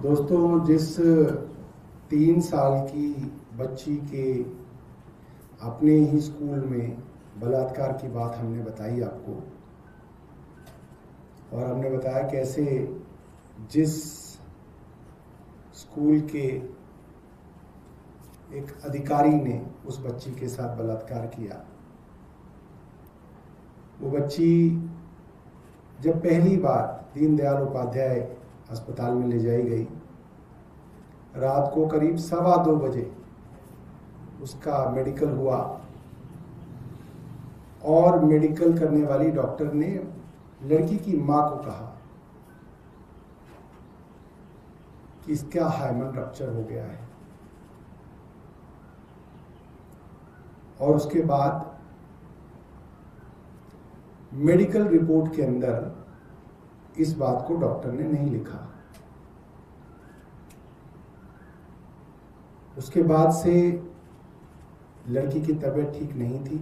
दोस्तों, जिस 3 साल की बच्ची के अपने ही स्कूल में बलात्कार की बात हमने बताई आपको, और हमने बताया कैसे जिस स्कूल के एक अधिकारी ने उस बच्ची के साथ बलात्कार किया, वो बच्ची जब पहली बार दीनदयाल उपाध्याय अस्पताल में ले जाई गई, रात को करीब 2:15 बजे उसका मेडिकल हुआ और मेडिकल करने वाली डॉक्टर ने लड़की की मां को कहा कि इसका हाइमन रप्चर हो गया है, और उसके बाद मेडिकल रिपोर्ट के अंदर इस बात को डॉक्टर ने नहीं लिखा। उसके बाद से लड़की की तबीयत ठीक नहीं थी,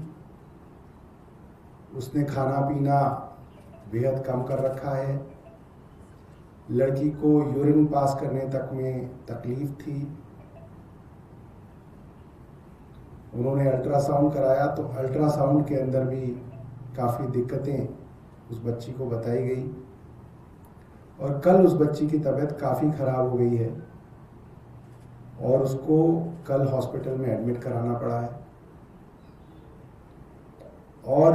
उसने खाना पीना बेहद कम कर रखा है, लड़की को यूरिन पास करने तक में तकलीफ थी। उन्होंने अल्ट्रासाउंड कराया तो अल्ट्रासाउंड के अंदर भी काफ़ी दिक्कतें उस बच्ची को बताई गई, और कल उस बच्ची की तबीयत काफ़ी ख़राब हो गई है और उसको कल हॉस्पिटल में एडमिट कराना पड़ा है। और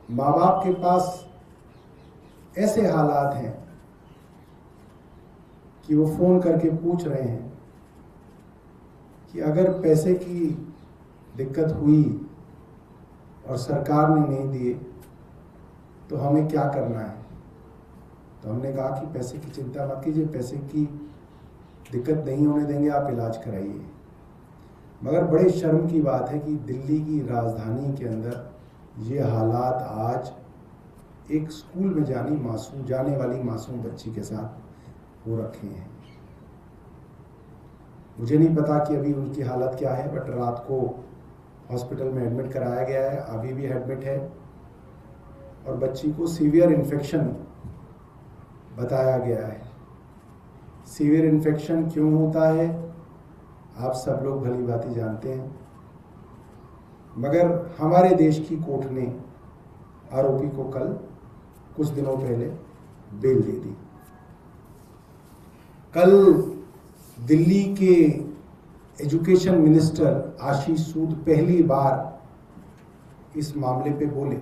माँ बाप के पास ऐसे हालात हैं कि वो फ़ोन करके पूछ रहे हैं कि अगर पैसे की दिक्कत हुई और सरकार ने नहीं दिए तो हमें क्या करना है। तो हमने कहा कि पैसे की चिंता मत कीजिए, पैसे की दिक्कत नहीं होने देंगे, आप इलाज कराइए। मगर बड़े शर्म की बात है कि दिल्ली की राजधानी के अंदर ये हालात आज एक स्कूल में जाने वाली मासूम बच्ची के साथ हो रखे हैं। मुझे नहीं पता कि अभी उनकी हालत क्या है, बट रात को हॉस्पिटल में एडमिट कराया गया है, अभी भी एडमिट है, और बच्ची को सीवियर इन्फेक्शन बताया गया है। सीवियर इन्फेक्शन क्यों होता है आप सब लोग भली भांति जानते हैं, मगर हमारे देश की कोर्ट ने आरोपी को कल कुछ दिनों पहले बेल दे दी। कल दिल्ली के एजुकेशन मिनिस्टर आशीष सूद पहली बार इस मामले पे बोले,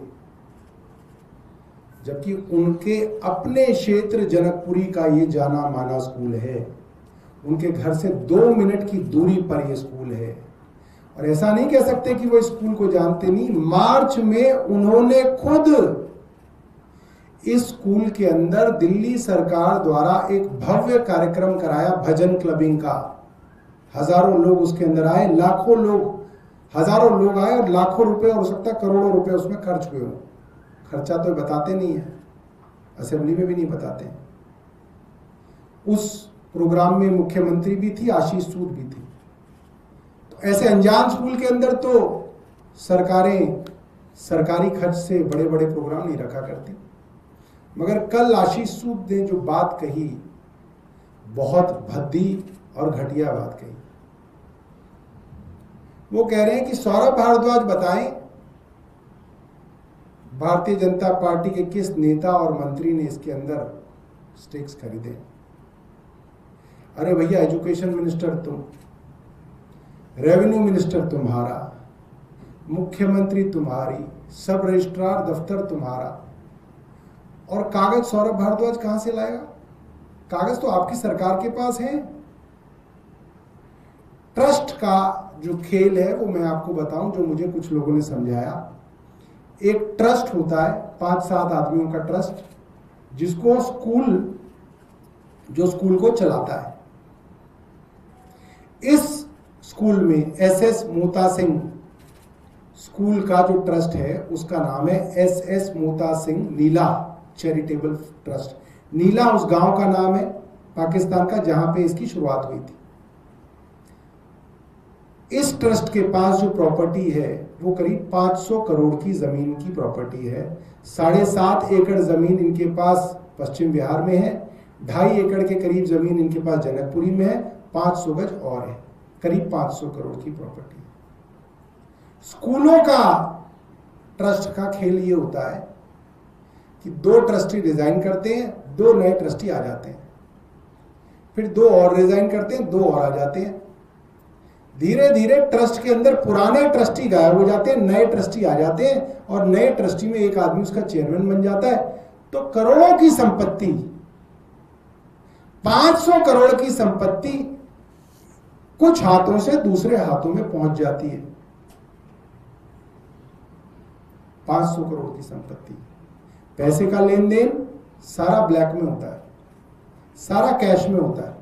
जबकि उनके अपने क्षेत्र जनकपुरी का ये जाना माना स्कूल है, उनके घर से 2 मिनट की दूरी पर ये स्कूल है। और ऐसा नहीं कह सकते कि वो स्कूल को जानते नहीं। मार्च में उन्होंने खुद इस स्कूल के अंदर दिल्ली सरकार द्वारा एक भव्य कार्यक्रम कराया, भजन क्लबिंग का। हजारों लोग उसके अंदर आए, लाखों लोग, हजारों लोग आए और लाखों रुपए, हो सकता है करोड़ों रुपए उसमें खर्च हुए हों। खर्चा तो बताते नहीं है, असेंबली में भी नहीं बताते हैं। उस प्रोग्राम में मुख्यमंत्री भी थी, आशीष सूद भी थी। तो ऐसे अनजान स्कूल के अंदर तो सरकारें सरकारी खर्च से बड़े बड़े प्रोग्राम नहीं रखा करती। मगर कल आशीष सूद ने जो बात कही, बहुत भद्दी और घटिया बात कही। वो कह रहे हैं कि सौरभ भारद्वाज बताएं भारतीय जनता पार्टी के किस नेता और मंत्री ने इसके अंदर स्टेक्स खरीदे। अरे भैया, एजुकेशन मिनिस्टर तुम, रेवेन्यू मिनिस्टर तुम्हारा, मुख्यमंत्री तुम्हारी, सब रजिस्ट्रार दफ्तर तुम्हारा, और कागज सौरभ भारद्वाज कहां से लाएगा? कागज तो आपकी सरकार के पास है। ट्रस्ट का जो खेल है वो मैं आपको बताऊं, जो मुझे कुछ लोगों ने समझाया। एक ट्रस्ट होता है, 5-7 आदमियों का ट्रस्ट, जिसको जो स्कूल को चलाता है। इस स्कूल में SS मोता सिंह स्कूल का जो ट्रस्ट है उसका नाम है SS मोता सिंह नीला चैरिटेबल ट्रस्ट। नीला उस गांव का नाम है पाकिस्तान का जहां पे इसकी शुरुआत हुई थी। इस ट्रस्ट के पास जो प्रॉपर्टी है वो करीब 500 करोड़ की जमीन की प्रॉपर्टी है। 7.5 एकड़ जमीन इनके पास पश्चिम बिहार में है 2.5 एकड़ के करीब जमीन इनके पास जनकपुरी में है, 500 गज और है, करीब 500 करोड़ की प्रॉपर्टी। स्कूलों का ट्रस्ट का खेल ये होता है कि 2 ट्रस्टी रिजाइन करते हैं, 2 नए ट्रस्टी आ जाते हैं, फिर 2 और रिजाइन करते हैं, 2 और आ जाते हैं। धीरे धीरे ट्रस्ट के अंदर पुराने ट्रस्टी गायब हो जाते हैं, नए ट्रस्टी आ जाते हैं, और नए ट्रस्टी में एक आदमी उसका चेयरमैन बन जाता है। तो करोड़ों की संपत्ति, 500 करोड़ की संपत्ति कुछ हाथों से दूसरे हाथों में पहुंच जाती है। 500 करोड़ की संपत्ति, पैसे का लेन देन सारा ब्लैक में होता है, सारा कैश में होता है।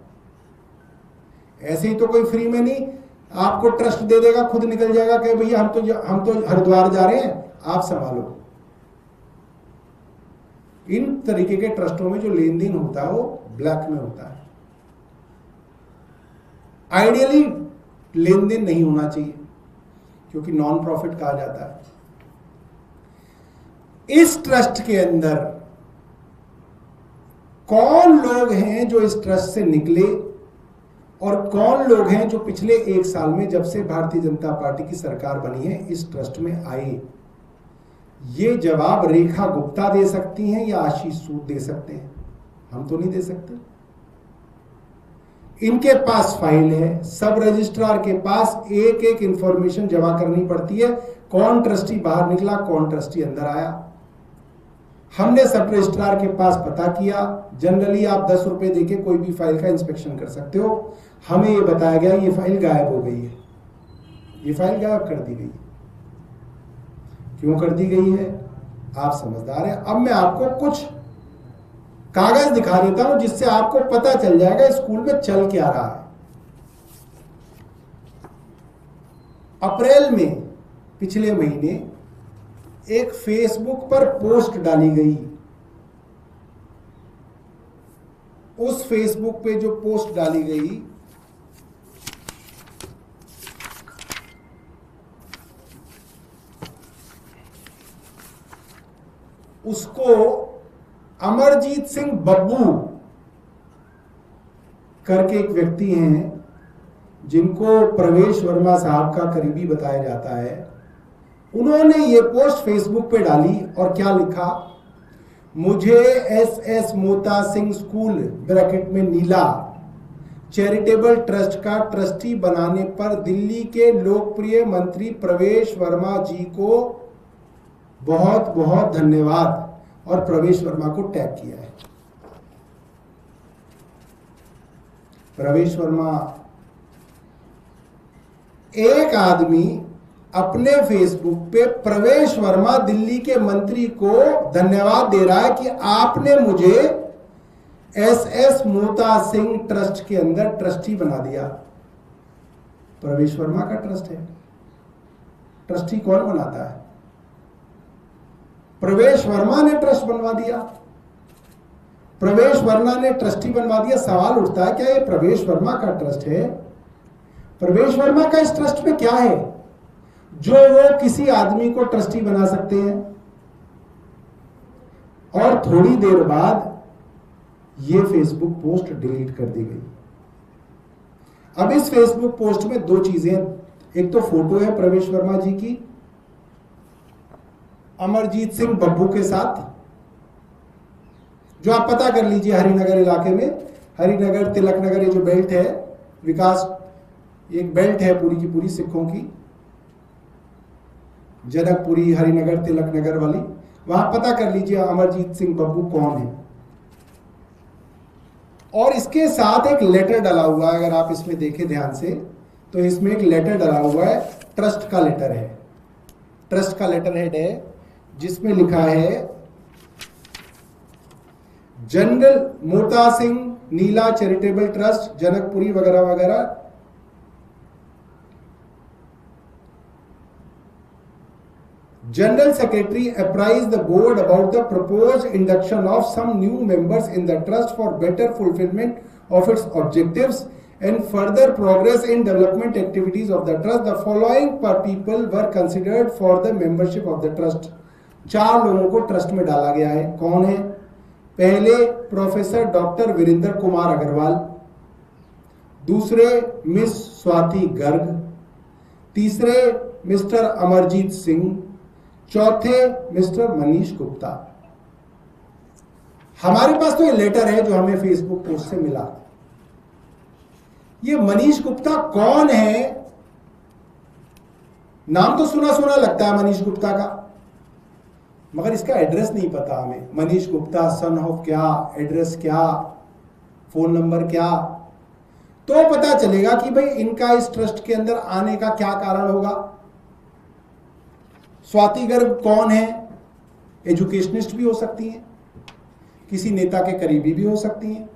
ऐसे ही तो कोई फ्री में नहीं आपको ट्रस्ट दे देगा, खुद निकल जाएगा कि भैया हम तो हरिद्वार जा रहे हैं, आप संभालो। इन तरीके के ट्रस्टों में जो लेन देन होता है वो ब्लैक में होता है। आइडियली लेन देन नहीं होना चाहिए, क्योंकि नॉन प्रॉफिट कहा जाता है। इस ट्रस्ट के अंदर कौन लोग हैं जो इस ट्रस्ट से निकले, और कौन लोग हैं जो पिछले 1 साल में, जब से भारतीय जनता पार्टी की सरकार बनी है, इस ट्रस्ट में आए? ये जवाब रेखा गुप्ता दे सकती हैं या आशीष सूद दे सकते हैं, हम तो नहीं दे सकते। इनके पास फाइल है, सब रजिस्ट्रार के पास एक एक इंफॉर्मेशन जमा करनी पड़ती है, कौन ट्रस्टी बाहर निकला, कौन ट्रस्टी अंदर आया। हमने सब रजिस्ट्रार के पास पता किया। जनरली आप 10 रुपए देके कोई भी फाइल का इंस्पेक्शन कर सकते हो। हमें ये बताया गया ये फाइल गायब हो गई है, ये फाइल गायब कर दी गई है। क्यों कर दी गई है, आप समझदार हैं। अब मैं आपको कुछ कागज दिखा देता हूं जिससे आपको पता चल जाएगा स्कूल में चल क्या रहा है। अप्रैल में, पिछले महीने, एक फेसबुक पर पोस्ट डाली गई। उस फेसबुक पे जो पोस्ट डाली गई, उसको अमरजीत सिंह बब्बू करके एक व्यक्ति हैं, जिनको प्रवेश वर्मा साहब का करीबी बताया जाता है। उन्होंने ये पोस्ट फेसबुक पे डाली और क्या लिखा, मुझे S Mota Singh school bracket में नीला चैरिटेबल ट्रस्ट का ट्रस्टी बनाने पर दिल्ली के लोकप्रिय मंत्री प्रवेश वर्मा जी को बहुत बहुत धन्यवाद, और प्रवेश वर्मा को टैग किया है। प्रवेश वर्मा, एक आदमी अपने फेसबुक पे प्रवेश वर्मा दिल्ली के मंत्री को धन्यवाद दे रहा है कि आपने मुझे एस मोता सिंह ट्रस्ट के अंदर ट्रस्टी बना दिया। प्रवेश वर्मा का ट्रस्ट है, ट्रस्टी कौन बनाता है? प्रवेश वर्मा ने ट्रस्ट बनवा दिया, प्रवेश वर्मा ने ट्रस्टी बनवा दिया। सवाल उठता है, क्या ये प्रवेश वर्मा का ट्रस्ट है? प्रवेश वर्मा का इस ट्रस्ट में क्या है जो वो किसी आदमी को ट्रस्टी बना सकते हैं? और थोड़ी देर बाद ये फेसबुक पोस्ट डिलीट कर दी गई। अब इस फेसबुक पोस्ट में 2 चीजें, एक तो फोटो है प्रवेश वर्मा जी की अमरजीत सिंह बब्बू के साथ, जो आप पता कर लीजिए हरिनगर इलाके में, हरिनगर तिलक नगर, ये जो बेल्ट है विकास, एक बेल्ट है पूरी की पूरी सिखों की, जनकपुरी हरिनगर तिलक नगर वाली, वहां पता कर लीजिए अमरजीत सिंह बब्बू कौन है। और इसके साथ एक लेटर डला हुआ है, अगर आप इसमें देखें ध्यान से तो इसमें एक लेटर डला हुआ है, ट्रस्ट का लेटर है, ट्रस्ट का लेटर हेड है, जिसमें लिखा है जनरल मोता सिंह नीला चैरिटेबल ट्रस्ट जनकपुरी वगैरह वगैरह। General Secretary apprised the board about the proposed induction of some new members in the trust for better fulfillment of its objectives and further progress in development activities of the trust. The following people were considered for the membership of the trust. 4 लोगों को trust में डाला गया है। कौन है? पहले professor doctor Virendra Kumar Agarwal, दूसरे मिस स्वाति गर्ग, तीसरे मिस्टर अमरजीत सिंह, चौथे मिस्टर मनीष गुप्ता। हमारे पास तो ये लेटर है जो हमें फेसबुक पोस्ट से मिला। ये मनीष गुप्ता कौन है? नाम तो सुना सुना लगता है मनीष गुप्ता का, मगर इसका एड्रेस नहीं पता हमें। मनीष गुप्ता सन ऑफ क्या, एड्रेस क्या, फोन नंबर क्या, तो पता चलेगा कि भाई इनका इस ट्रस्ट के अंदर आने का क्या कारण होगा। स्वाति गर्ग कौन है? एजुकेशनिस्ट भी हो सकती हैं, किसी नेता के करीबी भी हो सकती हैं,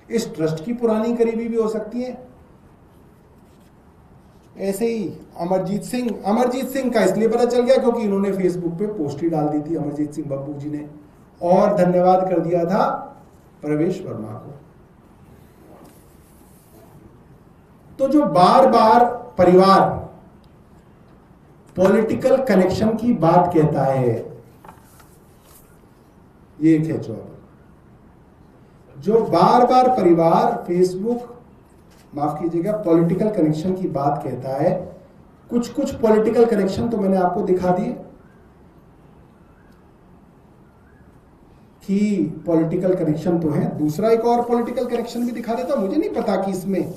इस ट्रस्ट की पुरानी करीबी भी हो सकती हैं। ऐसे ही अमरजीत सिंह का इसलिए पता चल गया क्योंकि इन्होंने फेसबुक पे पोस्ट ही डाल दी थी अमरजीत सिंह बब्बू जी ने, और धन्यवाद कर दिया था प्रवेश वर्मा को। तो जो बार बार परिवार पॉलिटिकल कनेक्शन की बात कहता है, ये एक है जो बार बार परिवार फेसबुक, माफ कीजिएगा, पॉलिटिकल कनेक्शन की बात कहता है। कुछ कुछ पॉलिटिकल कनेक्शन तो मैंने आपको दिखा दिए कि पॉलिटिकल कनेक्शन तो है। दूसरा एक और पॉलिटिकल कनेक्शन भी दिखा देता, मुझे नहीं पता कि इसमें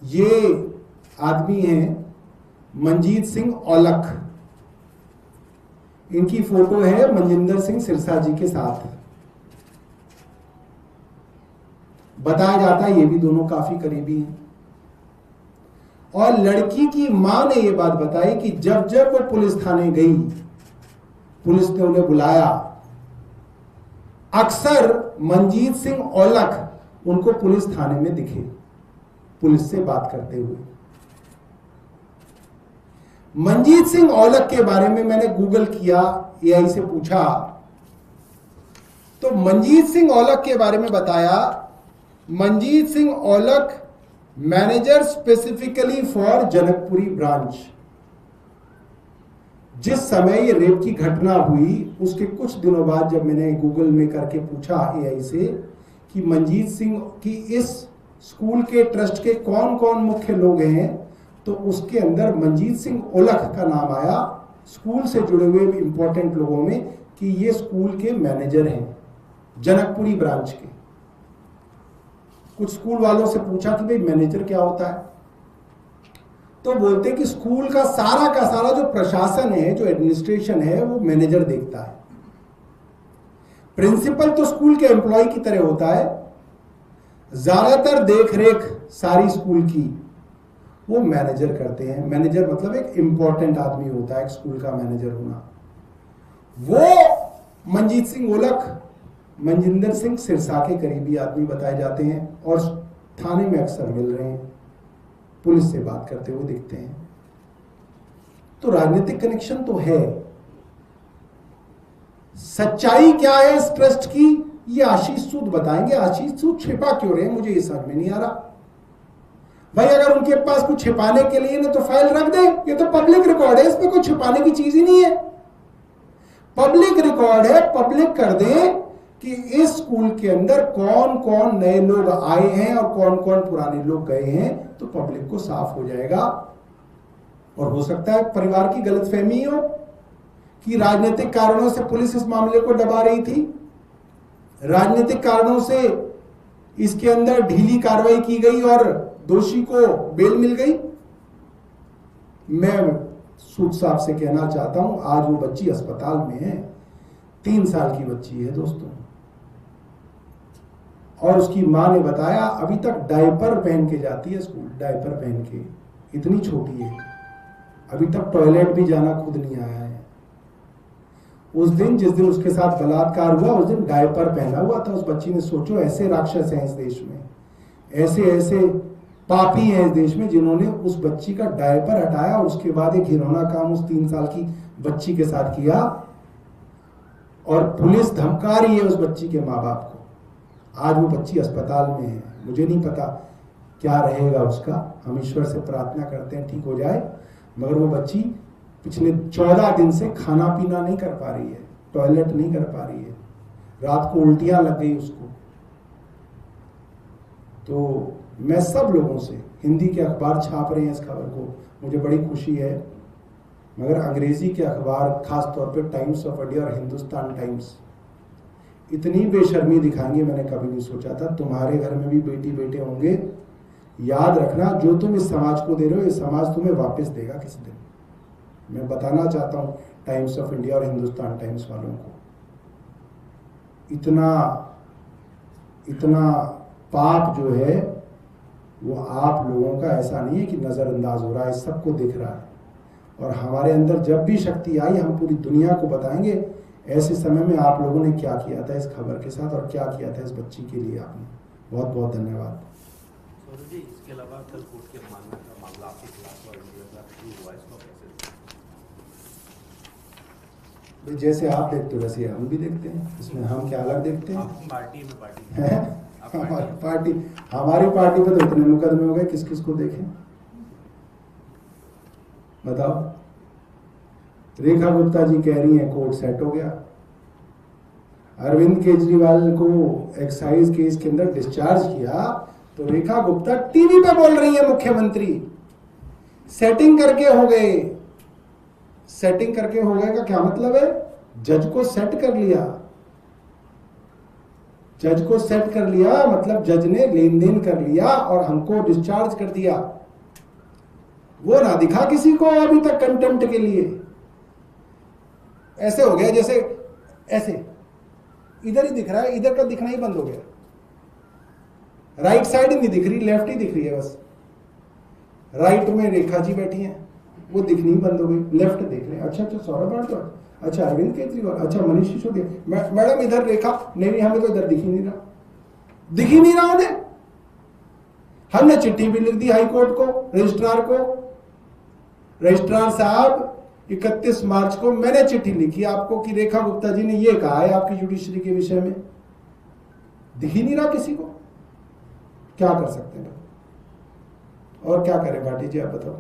ये आदमी हैं मनजीत सिंह औलख, इनकी फोटो है मनजिंदर सिंह सिरसा जी के साथ। बताया जाता है ये भी दोनों काफी करीबी हैं। और लड़की की मां ने ये बात बताई कि जब जब वो पुलिस थाने गई, पुलिस ने उन्हें बुलाया, अक्सर मनजीत सिंह औलख उनको पुलिस थाने में दिखे पुलिस से बात करते हुए। मनजीत सिंह औलख के बारे में मैंने गूगल किया, एआई से पूछा, तो मनजीत सिंह औलख के बारे में बताया, Manjeet Singh Aulakh manager specifically for Janakpuri branch. जिस समय ये रेप की घटना हुई उसके कुछ दिनों बाद जब मैंने गूगल में करके पूछा एआई से कि मनजीत सिंह की इस स्कूल के ट्रस्ट के कौन कौन मुख्य लोग हैं, तो उसके अंदर मनजीत सिंह औलख का नाम आया स्कूल से जुड़े हुए इंपॉर्टेंट लोगों में कि ये स्कूल के मैनेजर हैं जनकपुरी ब्रांच के। कुछ स्कूल वालों से पूछा कि भाई मैनेजर क्या होता है, तो बोलते कि स्कूल का सारा जो प्रशासन है, जो एडमिनिस्ट्रेशन है, वो मैनेजर देखता है। प्रिंसिपल तो स्कूल के एम्प्लॉय की तरह होता है, ज्यादातर देखरेख सारी स्कूल की वो मैनेजर करते हैं। मैनेजर मतलब एक इंपॉर्टेंट आदमी होता है, एक स्कूल का मैनेजर होना। वो मनजीत सिंह औलख मनजिंदर सिंह सिरसा के करीबी आदमी बताए जाते हैं और थाने में अक्सर मिल रहे हैं, पुलिस से बात करते हुए दिखते हैं। तो राजनीतिक कनेक्शन तो है। सच्चाई क्या है इस ट्रस्ट की, ये आशीष सूद बताएंगे। आशीष सूद छिपा क्यों रहे, मुझे ये समझ में नहीं आ रहा। भाई अगर उनके पास कुछ छिपाने के लिए ना तो फाइल रख दे, ये तो पब्लिक रिकॉर्ड है, इसमें कोई छिपाने की चीज ही नहीं है। पब्लिक रिकॉर्ड है, पब्लिक कर दे कि इस स्कूल के अंदर कौन कौन नए लोग आए हैं और कौन कौन पुराने लोग गए हैं, तो पब्लिक को साफ हो जाएगा। और हो सकता है परिवार की गलतफहमी हो कि राजनीतिक कारणों से पुलिस इस मामले को दबा रही थी, राजनीतिक कारणों से इसके अंदर ढीली कार्रवाई की गई और दोषी को बेल मिल गई। मैं सूद साहब से कहना चाहता हूं, आज वो बच्ची अस्पताल में है, 3 साल की बच्ची है दोस्तों, और उसकी मां ने बताया अभी तक डायपर पहन के जाती है स्कूल, डायपर पहन के, इतनी छोटी है, अभी तक टॉयलेट भी जाना खुद नहीं आया है। उस दिन जिस दिन उसके साथ बलात्कार हुआ उस दिन डायपर पहना हुआ था उस बच्ची ने। सोचो, ऐसे राक्षस हैं इस देश में, ऐसे ऐसे पापी हैं इस देश में जिन्होंने उस बच्ची का डायपर हटाया और उसके बाद एक घिनौना काम उस 3 साल की बच्ची के साथ किया, और पुलिस धमका रही है उस बच्ची के माँ बाप को। आज वो बच्ची अस्पताल में है, मुझे नहीं पता क्या रहेगा उसका, हम ईश्वर से प्रार्थना करते हैं ठीक हो जाए। मगर वो बच्ची पिछले 14 दिन से खाना पीना नहीं कर पा रही है, टॉयलेट नहीं कर पा रही है, रात को उल्टियां लग गई उसको। तो मैं सब लोगों से, हिंदी के अखबार छाप रहे हैं इस खबर को, मुझे बड़ी खुशी है, मगर अंग्रेजी के अखबार खास तौर पे टाइम्स ऑफ इंडिया और हिंदुस्तान टाइम्स इतनी बेशर्मी दिखाएंगे मैंने कभी नहीं सोचा था। तुम्हारे घर में भी बेटी बेटे होंगे, याद रखना जो तुम इस समाज को दे रहे हो ये समाज तुम्हें वापस देगा किसी दिन। मैं बताना चाहता हूं टाइम्स ऑफ इंडिया और हिंदुस्तान टाइम्स वालों को, इतना पाप जो है वो आप लोगों का ऐसा नहीं है कि नजरअंदाज हो रहा है, सबको दिख रहा है। और हमारे अंदर जब भी शक्ति आई हम पूरी दुनिया को बताएंगे ऐसे समय में आप लोगों ने क्या किया था इस खबर के साथ और क्या किया था इस बच्ची के लिए आपने। बहुत बहुत धन्यवाद। जी, इसके अलावा कल कोर्ट के मानना का मामला आपके खिलाफ और इंडिया का शुरू हुआ, इसको कैसे? जैसे आप देखते हो वैसे हम भी देखते हैं, इसमें हम क्या अलग देखते हैं? पार्टी हमारी पार्टी पे तो इतने मुकदमे हो गए, किस किस को देखें बताओ। रेखा गुप्ता जी कह रही हैं कोर्ट सेट हो गया, अरविंद केजरीवाल को एक्साइज केस के अंदर डिस्चार्ज किया तो रेखा गुप्ता टीवी पे बोल रही है मुख्यमंत्री सेटिंग करके हो गए। सेटिंग करके हो गए का क्या मतलब है? जज को सेट कर लिया, जज को सेट कर लिया मतलब जज ने लेन देन कर लिया और हमको डिस्चार्ज कर दिया। वो ना दिखा किसी को अभी तक कंटेम्प्ट के लिए। ऐसे हो गया जैसे ऐसे इधर ही दिख रहा है, इधर का दिखना ही बंद हो गया। राइट साइड नहीं दिख रही, लेफ्ट ही दिख रही है बस। राइट में रेखा जी बैठी हैं, वो दिखनी ही बंद हो गई। लेफ्ट देख रहे, अच्छा सौरभ भारद्वाज, अच्छा अरविंद केजरीवाल, अच्छा मनीष सिसोदिया, मैडम इधर रेखा, नहीं हमें तो इधर दिख ही नहीं रहा उन्हें। हमने चिट्ठी भी लिख दी हाई कोर्ट को, रजिस्ट्रार को, रजिस्ट्रार साहब 31 मार्च को मैंने चिट्ठी लिखी आपको कि रेखा गुप्ता जी ने ये कहा है आपकी जुडिशरी के विषय में। दिख ही नहीं रहा किसी को, क्या कर सकते हैं और क्या करें भाटी जी आप बताओ।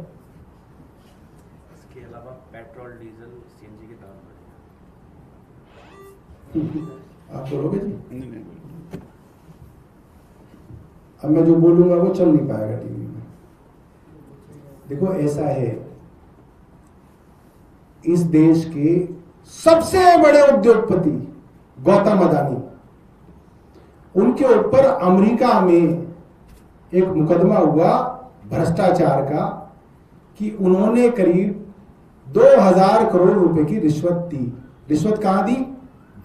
इसके अलावा पेट्रोल डीजल सीएनजी के दाम आप बोलोगे जी? अब मैं जो बोलूंगा वो चल नहीं पाएगा टीवी में। देखो ऐसा है, इस देश के सबसे बड़े उद्योगपति गौतम अदानी, उनके ऊपर अमेरिका में एक मुकदमा हुआ भ्रष्टाचार का कि उन्होंने करीब 2000 करोड़ रुपए की रिश्वत दी। रिश्वत कहां दी?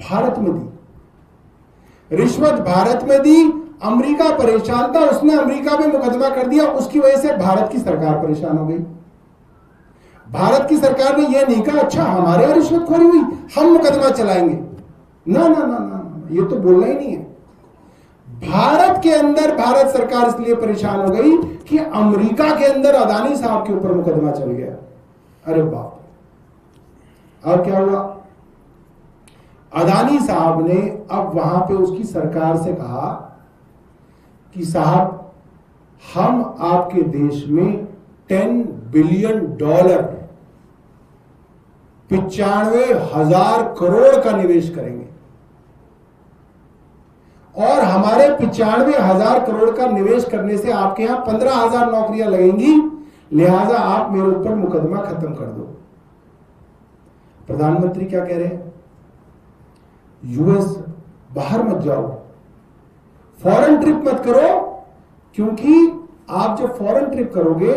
भारत में दी। रिश्वत भारत में दी, अमेरिका परेशान था, उसने अमेरिका में मुकदमा कर दिया, उसकी वजह से भारत की सरकार परेशान हो गई। भारत की सरकार ने यह नहीं कहा अच्छा हमारे यहां रिश्वतखोरी हुई हम मुकदमा चलाएंगे, ना ना ना ना, ये तो बोलना ही नहीं है। भारत के अंदर भारत सरकार इसलिए परेशान हो गई कि अमेरिका के अंदर अदानी साहब के ऊपर मुकदमा चल गया। अरे बाप, और क्या हुआ? अदानी साहब ने अब वहां पे उसकी सरकार से कहा कि साहब हम आपके देश में $10 बिलियन 95,000 करोड़ का निवेश करेंगे और हमारे 95,000 करोड़ का निवेश करने से आपके यहां 15,000 नौकरियां लगेंगी, लिहाजा आप मेरे ऊपर मुकदमा खत्म कर दो। प्रधानमंत्री क्या कह रहे हैं? यूएस बाहर मत जाओ, फॉरेन ट्रिप मत करो, क्योंकि आप जब फॉरेन ट्रिप करोगे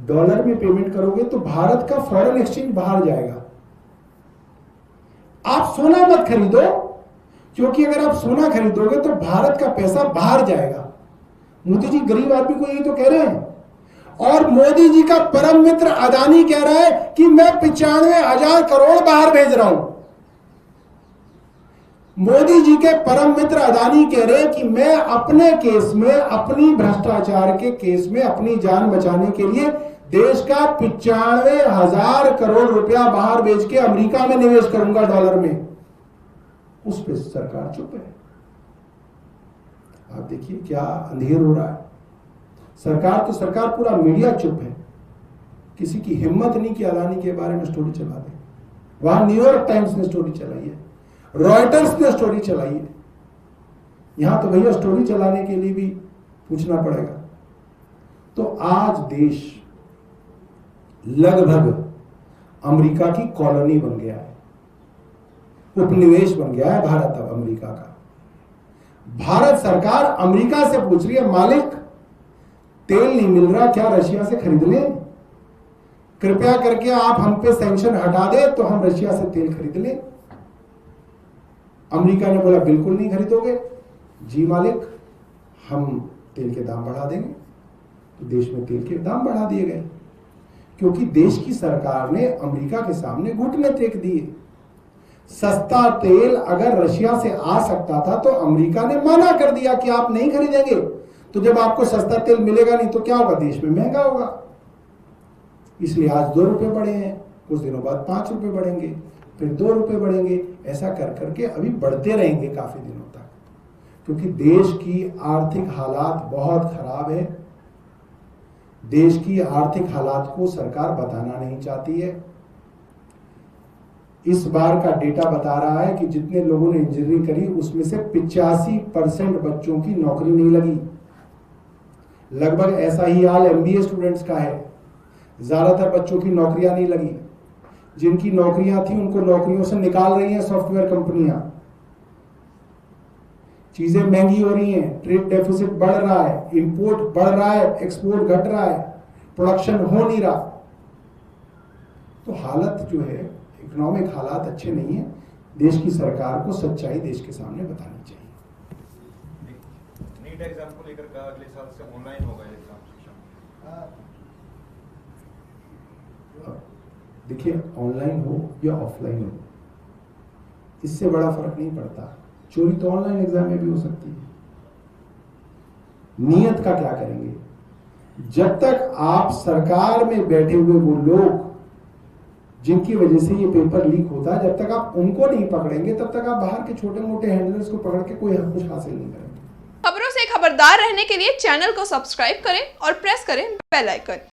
डॉलर में पेमेंट करोगे तो भारत का फॉरेन एक्सचेंज बाहर जाएगा। आप सोना मत खरीदो, क्योंकि अगर आप सोना खरीदोगे तो भारत का पैसा बाहर जाएगा। मोदी जी गरीब आदमी को यही तो कह रहे हैं। और मोदी जी का परम मित्र अदानी कह रहा है कि मैं 95,000 करोड़ बाहर भेज रहा हूं। मोदी जी के परम मित्र अदानी कह रहे हैं कि मैं अपने केस में, अपनी भ्रष्टाचार के केस में अपनी जान बचाने के लिए देश का 95,000 करोड़ रुपया बाहर भेज के अमेरिका में निवेश करूंगा डॉलर में। उस पर सरकार चुप है। आप देखिए क्या अंधेर हो रहा है। सरकार तो सरकार, पूरा मीडिया चुप है। किसी की हिम्मत नहीं कि अदानी के बारे में स्टोरी चला दे। वहां न्यूयॉर्क टाइम्स ने स्टोरी चलाई है, रॉयटर्स ने स्टोरी चलाई है। यहां तो भैया स्टोरी चलाने के लिए भी पूछना पड़ेगा। तो आज देश लगभग अमेरिका की कॉलोनी बन गया है, उपनिवेश बन गया है भारत अब अमेरिका का। भारत सरकार अमेरिका से पूछ रही है, मालिक तेल नहीं मिल रहा, क्या रशिया से खरीद लें? कृपया करके आप हम पे सैंक्शन हटा दे तो हम रशिया से तेल खरीद लें। अमेरिका ने बोला बिल्कुल नहीं खरीदोगे। जी मालिक, हम तेल के दाम बढ़ा देंगे। तो देश में तेल के दाम बढ़ा दिए गए, क्योंकि देश की सरकार ने अमेरिका के सामने घुटने टेक दिए। सस्ता तेल अगर रशिया से आ सकता था तो अमेरिका ने मना कर दिया कि आप नहीं खरीदेंगे। तो जब आपको सस्ता तेल मिलेगा नहीं तो क्या होगा? देश में महंगा होगा। इसलिए आज 2 रुपए बढ़े हैं, कुछ दिनों बाद 5 रुपए बढ़ेंगे, फिर 2 रुपए बढ़ेंगे, ऐसा कर करके अभी बढ़ते रहेंगे काफी दिनों तक, क्योंकि देश की आर्थिक हालात बहुत खराब है। देश की आर्थिक हालात को सरकार बताना नहीं चाहती है। इस बार का डेटा बता रहा है कि जितने लोगों ने इंजीनियरिंग करी उसमें से 85% बच्चों की नौकरी नहीं लगी। लगभग ऐसा ही हाल एमबीए स्टूडेंट्स का है। ज्यादातर बच्चों की नौकरियां नहीं लगी। जिनकी नौकरियां थी उनको नौकरियों से निकाल रही हैं सॉफ्टवेयर कंपनियां। चीजें महंगी हो रही हैं, ट्रेड डेफिसिट बढ़ रहा है, इंपोर्ट बढ़ रहा है, एक्सपोर्ट घट रहा है, प्रोडक्शन हो नहीं रहा। तो हालत जो है, इकोनॉमिक हालात अच्छे नहीं है। देश की सरकार को सच्चाई देश के सामने बतानी चाहिए। नीट एग्जाम को लेकर का अगले साल से ऑनलाइन होगा एग्जाम। देखिए, ऑनलाइन हो या ऑफलाइन हो, इससे बड़ा फर्क नहीं पड़ता। चोरी तो ऑनलाइन एग्जाम में भी हो सकती है। नियत का क्या करेंगे? जब तक आप सरकार में बैठे हुए वो लोग जिनकी वजह से ये पेपर लीक होता है, जब तक आप उनको नहीं पकड़ेंगे तब तक आप बाहर के छोटे मोटे हैंडलर्स को पकड़ के कोई कुछ हासिल नहीं करेंगे। खबरों से खबरदार रहने के लिए चैनल को सब्सक्राइब करें और प्रेस करें बेल आइकन।